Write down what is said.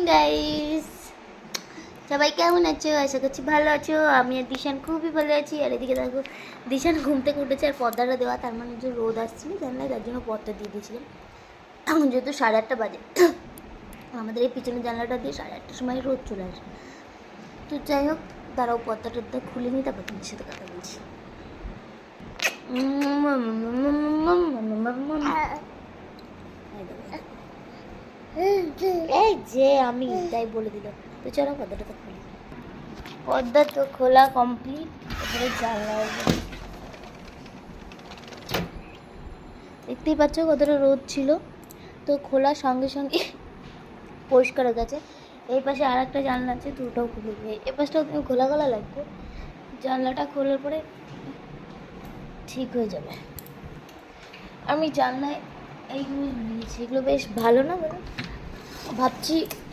Guys, সবাই কেমন আছো? আশা করছি ভালো আছো। আমি আর দিশান খুবই ভালো আছি। আর এদিকে দেখো, দিশান ঘুম থেকে উঠেছে আর পর্দাটা দেওয়া, তার মানে যে রোদ আসছিল জানলায়, তার জন্য পর্দা দিয়ে দিয়েছিলাম। এখন যেহেতু 8:30 বাজে, আমাদের এই পিছনের জানলাটা দিয়ে 8:30টার সময় রোদ চলে আসে। তো যাই হোক, তারাও পর্দাটা খুলে নিই, তারপর তোমার সাথে কথা বলছি। এই যে আমি তাই বলে দিল। তো চলো পর্দাটা তো খুলি। পর্দা তো খোলা কমপ্লিট। এবারে জানলা দেখতেই পাচ্ছ কতটা রোদ ছিল। তো খোলার সঙ্গে সঙ্গে পরিষ্কার হয়ে গেছে। এই পাশে আর একটা জানলা আছে, দুটোও খুলে দিয়ে এ পাশটাও খোলা খোলা লাগবে। জানলাটা খোলার পরে ঠিক হয়ে যাবে। আমি জানলায় এইগুলো নিয়েছি, এগুলো বেশ ভালো না, ভাবছি